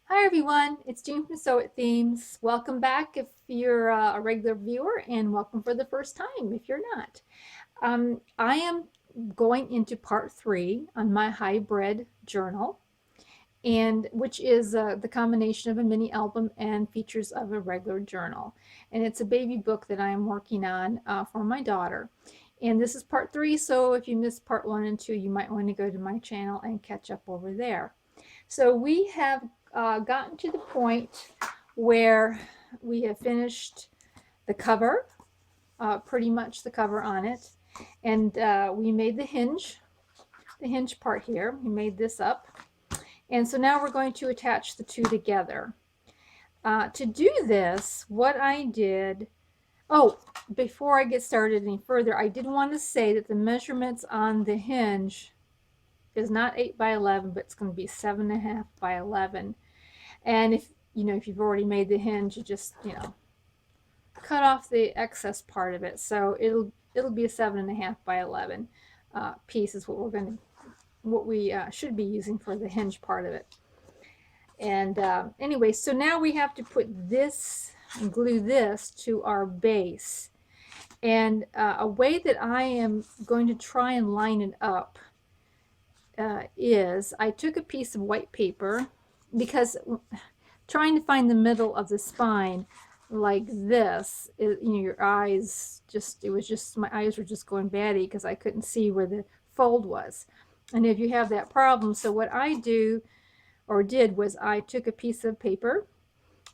Hi everyone, it's Jean from Sew It Themes. Welcome back if you're a regular viewer, and welcome for the first time if you're not. I am going into part 3 on my hybrid journal, and which is the combination of a mini album and features of a regular journal. And it's a baby book that I am working on for my daughter. And this is part 3, so if you missed part 1 and 2, you might want to go to my channel and catch up over there. So we have gotten to the point where we have finished the cover, pretty much the cover on it, and we made the hinge part here. We made this up, and so now we're going to attach the two together. To do this, what I did, oh, before I get started any further, I did want to say that the measurements on the hinge is not 8 by 11, but it's going to be 7.5 by 11. And if you've already made the hinge, you just cut off the excess part of it. So it'll be a 7.5 by 11 piece is what we should be using for the hinge part of it. And anyway, so now we have to put this and glue this to our base. And a way that I am going to try and line it up is I took a piece of white paper, because trying to find the middle of the spine like this, your eyes my eyes were just going batty because I couldn't see where the fold was. And if you have that problem, so what I did was I took a piece of paper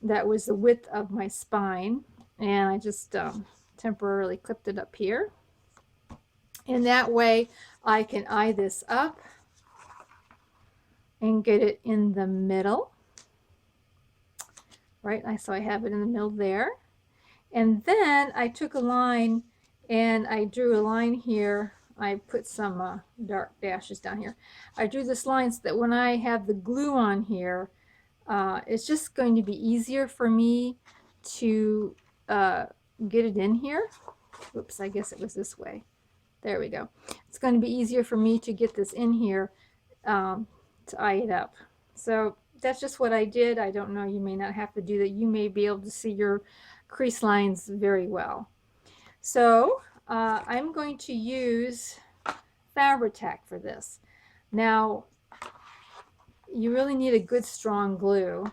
that was the width of my spine, and I just temporarily clipped it up here. And that way I can eye this up and get it in the middle. Right, so I have it in the middle there. And then I took a line and I drew a line here. I put some dark dashes down here. I drew this line so that when I have the glue on here, it's just going to be easier for me to get it in here. Oops, I guess it was this way. There we go. It's going to be easier for me to get this in here to eye it up. So that's just what I did. I don't know, you may not have to do that. You may be able to see your crease lines very well. So I'm going to use Fabri-Tac for this. Now, you really need a good strong glue,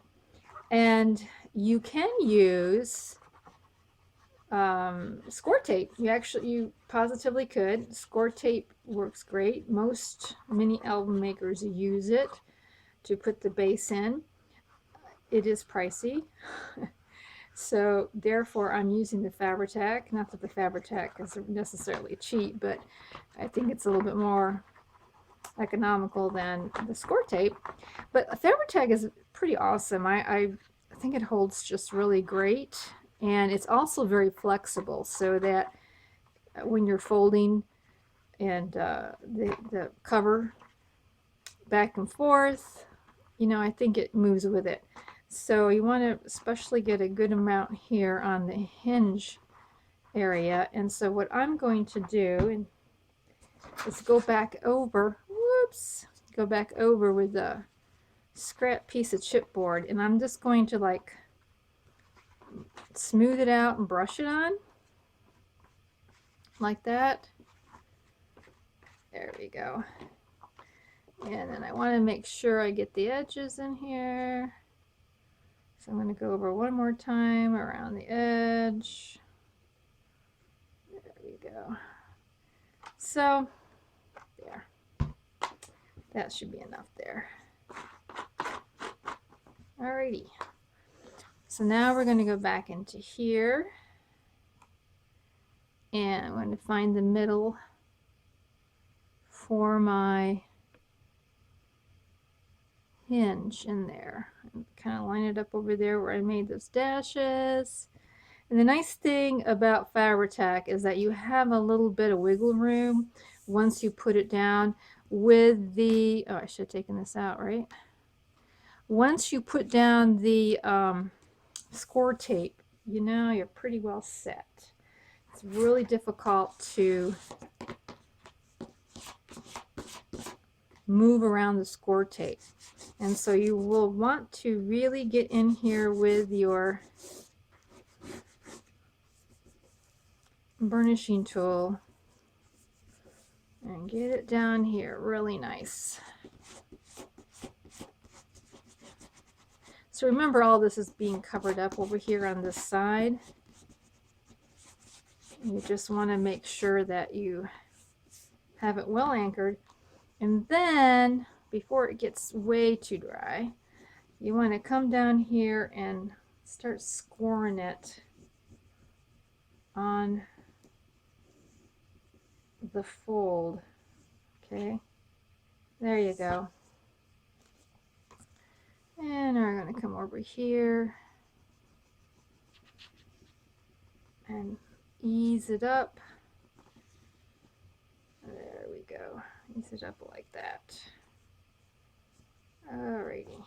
and you can use score tape. You positively could. Score tape works great. Most mini album makers use it to put the base in. It is pricey. So therefore I'm using the Fabri-Tac. Not that the Fabri-Tac is necessarily cheap, but I think it's a little bit more economical than the score tape. But Fabri-Tac is pretty awesome. I think it holds just really great, and it's also very flexible, so that when you're folding and the cover back and forth, I think it moves with it. So you want to especially get a good amount here on the hinge area. And so what I'm going to do is go back over, go back over with a scrap piece of chipboard, and I'm just going to like smooth it out and brush it on like that. There we go. And then I want to make sure I get the edges in here. So I'm going to go over one more time around the edge. There we go. So there. That should be enough there. Alrighty. So now we're going to go back into here. And I'm going to find the middle for my hinge in there, and kind of line it up over there where I made those dashes. And the nice thing about Fabri-Tac is that you have a little bit of wiggle room once you put it down with the, oh, I should have taken this out, right? Once you put down the score tape, you're pretty well set. It's really difficult to move around the score tape. And so you will want to really get in here with your burnishing tool and get it down here really nice. So remember, all this is being covered up over here on this side. You just want to make sure that you have it well anchored. And then, before it gets way too dry, you want to come down here and start scoring it on the fold. Okay, there you go. And we're going to come over here and ease it up. There we go. Ease it up like that. Alrighty.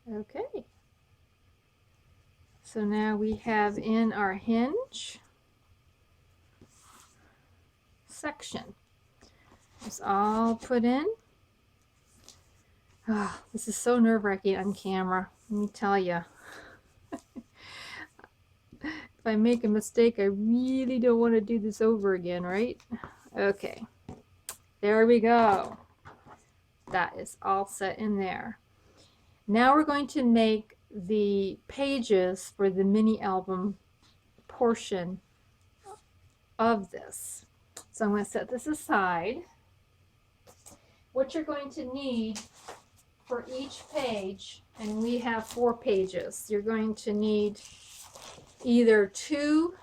Okay. So now we have in our hinge section. It's all put in. Oh, this is so nerve-wracking on camera. Let me tell you. If I make a mistake, I really don't want to do this over again, right? Okay. There we go. That is all set in there. Now we're going to make the pages for the mini album portion of this. So I'm going to set this aside. What you're going to need for each page, and we have 4 pages, you're going to need either 2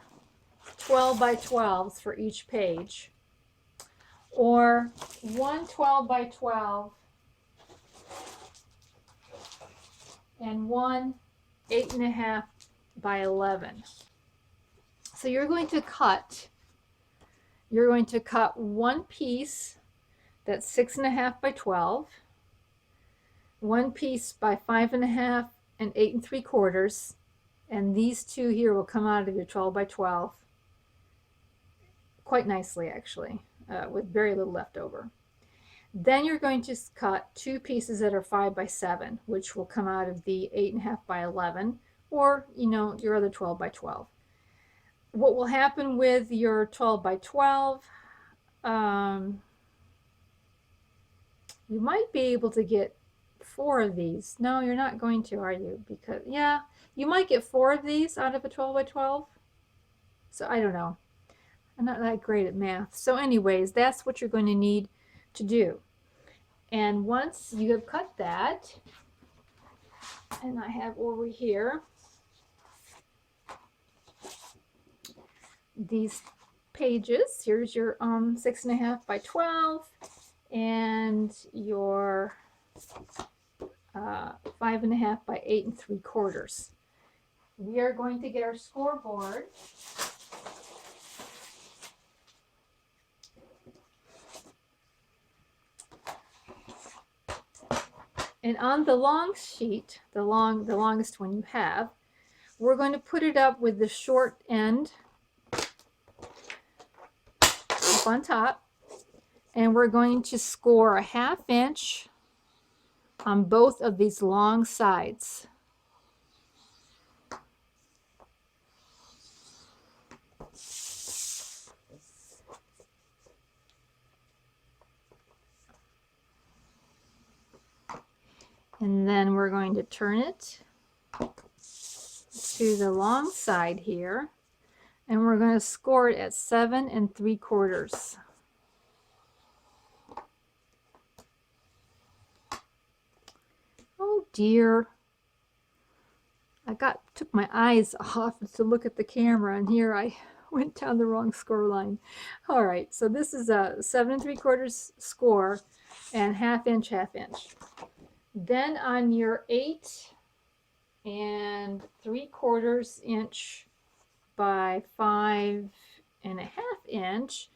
12 by 12s for each page, or 1 12 by 12 and 1 8.5 by 11. So you're going to cut one piece that's 6.5 by 12, one piece by 5.5 and 8 3/4, and these two here will come out of your 12 by 12 quite nicely, actually, with very little left over. Then you're going to cut 2 pieces that are 5 by 7, which will come out of the 8.5 by 11, or your other 12 by 12. What will happen with your 12 by 12? You might be able to get 4 of these. No, you're not going to, are you? Because, yeah, you might get 4 of these out of a 12 by 12. So I don't know. I'm not that great at math. So anyways, that's what you're going to need to do. And once you have cut that, and I have over here these pages. Here's your 6.5 by 12 and your 5.5 by 8 3/4. We are going to get our scoreboard. And on the long sheet, the longest one you have, we're going to put it up with the short end up on top, and we're going to score a 1/2 inch on both of these long sides. And then we're going to turn it to the long side here, and we're going to score it at 7 3/4. Oh dear. Took my eyes off to look at the camera, and here I went down the wrong score line. All right, so this is a 7 3/4 score and 1/2 inch, 1/2 inch. Then on your 8 3/4 inch by 5.5 inch,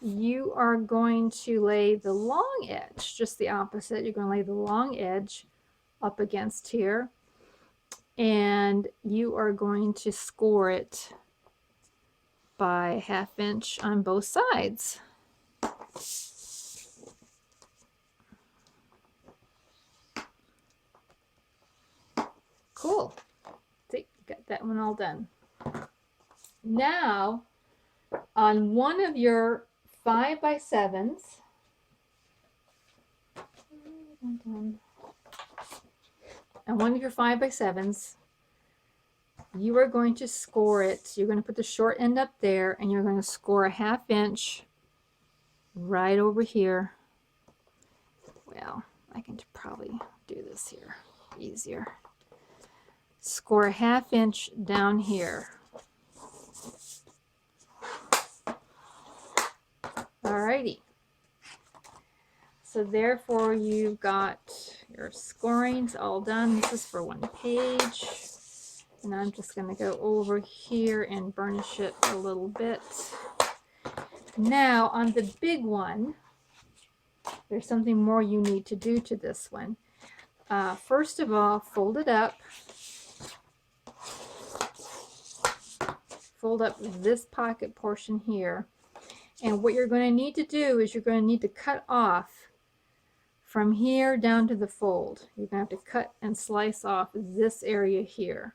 you are going to lay the long edge, just the opposite. You're going to lay the long edge up against here, and you are going to score it by 1/2 inch on both sides. Cool. See, got that one all done. Now, on one of your 5x7s, on one of your 5x7s, you are going to score it. You're going to put the short end up there, and you're going to score a 1/2 inch right over here. Well, I can probably do this here easier. Score a 1/2 inch down here. Alrighty. So therefore you've got your scorings all done. This is for one page. And I'm just going to go over here and burnish it a little bit. Now on the big one, there's something more you need to do to this one. First of all, fold it up. Fold up this pocket portion here. And what you're going to need to do is you're going to need to cut off from here down to the fold. You're going to have to cut and slice off this area here.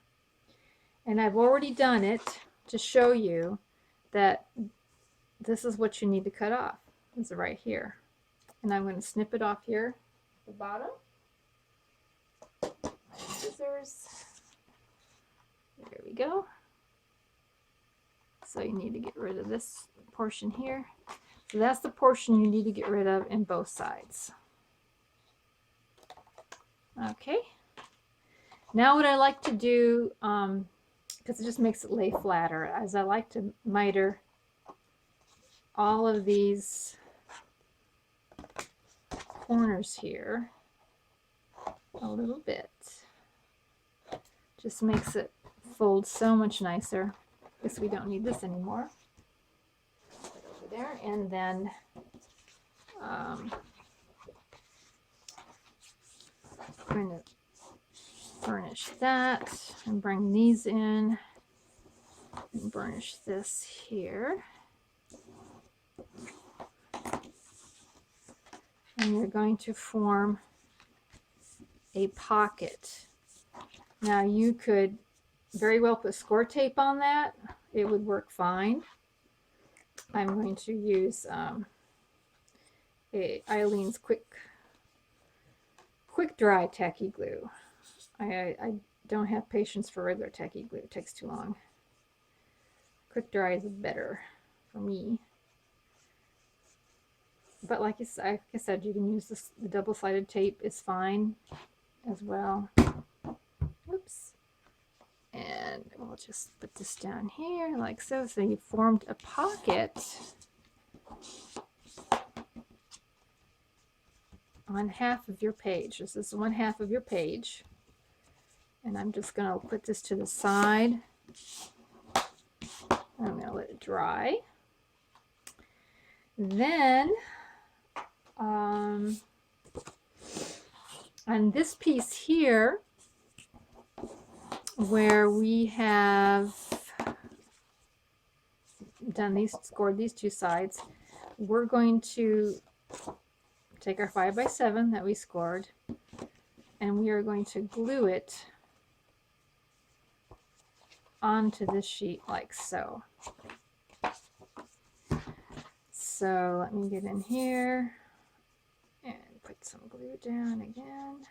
And I've already done it to show you that this is what you need to cut off. This is right here. And I'm going to snip it off here at the bottom. Scissors. There we go. So you need to get rid of this portion here. So that's the portion you need to get rid of in both sides. Okay. Now what I like to do, because it just makes it lay flatter, is I like to miter all of these corners here a little bit. Just makes it fold so much nicer. Guess we don't need this anymore. Put it over there, and then I'm going to burnish that and bring these in and burnish this here. And you're going to form a pocket. Now you could very well put score tape on that. It would work fine. I'm going to use Eileen's quick dry tacky glue. I don't have patience for regular tacky glue. It takes too long. Quick dry is better for me. But like I said, you can use this, the double-sided tape is fine as well. Oops. And we'll just put this down here like so. So you formed a pocket on half of your page. This is 1/2 of your page. And I'm just going to put this to the side. I'm going to let it dry. Then on this piece here, where we have done these, scored these two sides, we're going to take our 5x7 that we scored, and we are going to glue it onto this sheet like so. So let me get in here and put some glue down again.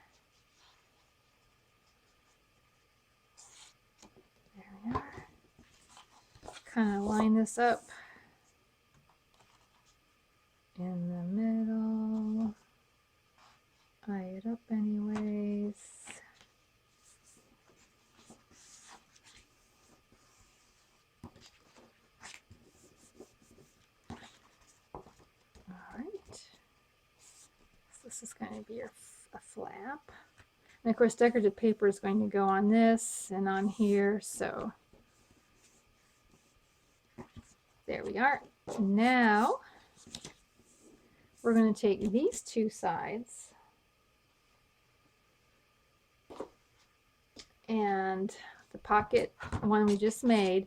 There we are. Kind of line this up in the middle. Eye it up anyways. This is going to be a flap. And of course, decorative paper is going to go on this and on here. So there we are. Now we're going to take these two sides and the pocket one we just made.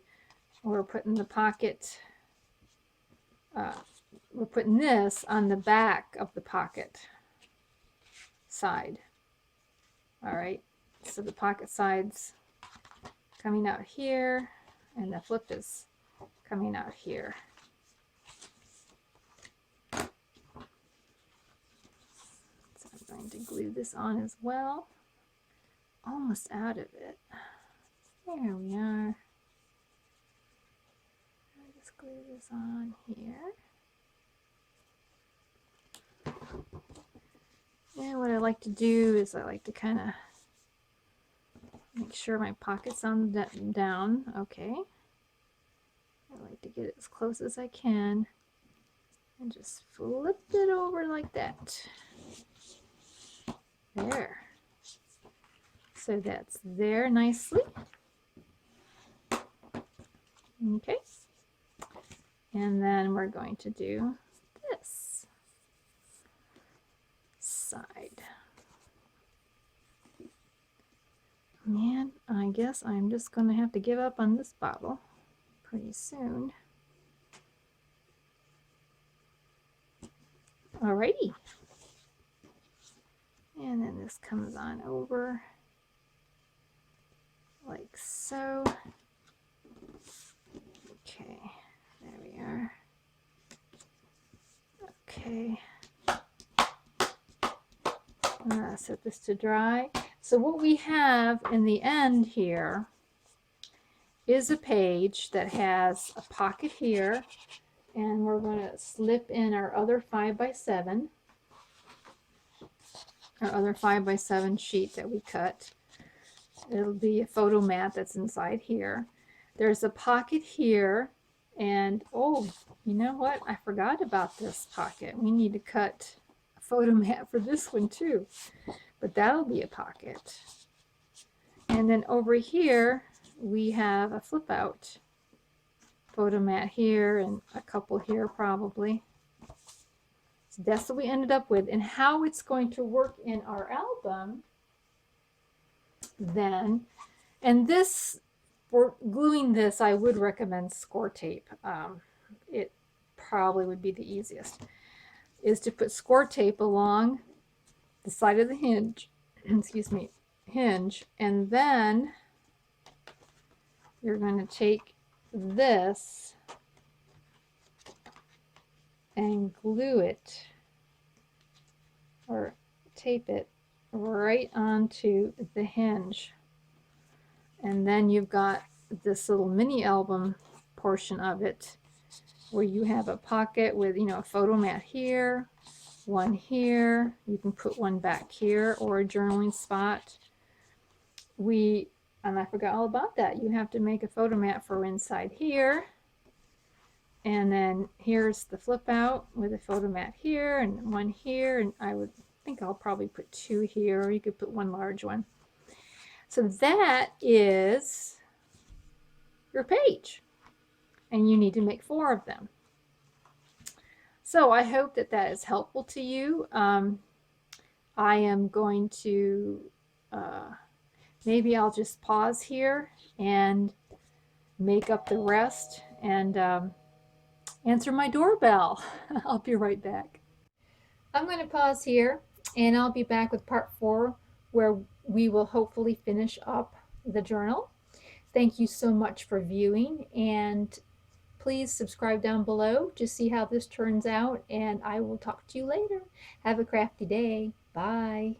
We're putting the pocket, we're putting this on the back of the pocket side. All right, So the pocket side's coming out here, and the flip is coming out here. So I'm going to glue this on as well. Almost out of it. There we are. I'll just glue this on here. And what I like to do is I like to kind of make sure my pocket's on down. Okay. I like to get it as close as I can and just flip it over like that. There. So that's there nicely. Okay. And then we're going to do this side. Man, I guess I'm just going to have to give up on this bottle pretty soon. Alrighty. And then this comes on over like so. Okay, there we are. Okay. Set this to dry. So what we have in the end here is a page that has a pocket here, and we're going to slip in our other 5x7, our other 5x7 sheet that we cut. It'll be a photo mat that's inside here. There's a pocket here, and oh, you know what? I forgot about this pocket. We need to cut a photo mat for this one too, but that'll be a pocket. And then over here, we have a flip out photo mat here and a couple here probably. So that's what we ended up with. And how it's going to work in our album then, and this, for gluing this, I would recommend score tape. It probably would be the easiest, is to put score tape along the side of the hinge, excuse me, hinge, and then you're going to take this and glue it or tape it right onto the hinge. And then you've got this little mini album portion of it where you have a pocket with, you know, a photo mat here, one here. You can put one back here or a journaling spot. And I forgot all about that. You have to make a photo mat for inside here. And then here's the flip out with a photo mat here and one here. And I would think I'll probably put two here, or you could put one large one. So that is your page. And you need to make 4 of them. So I hope that that is helpful to you. I am going to, maybe I'll just pause here and make up the rest and answer my doorbell. I'll be right back. I'm going to pause here and I'll be back with part 4 where we will hopefully finish up the journal. Thank you so much for viewing, and please subscribe down below to see how this turns out, and I will talk to you later. Have a crafty day. Bye.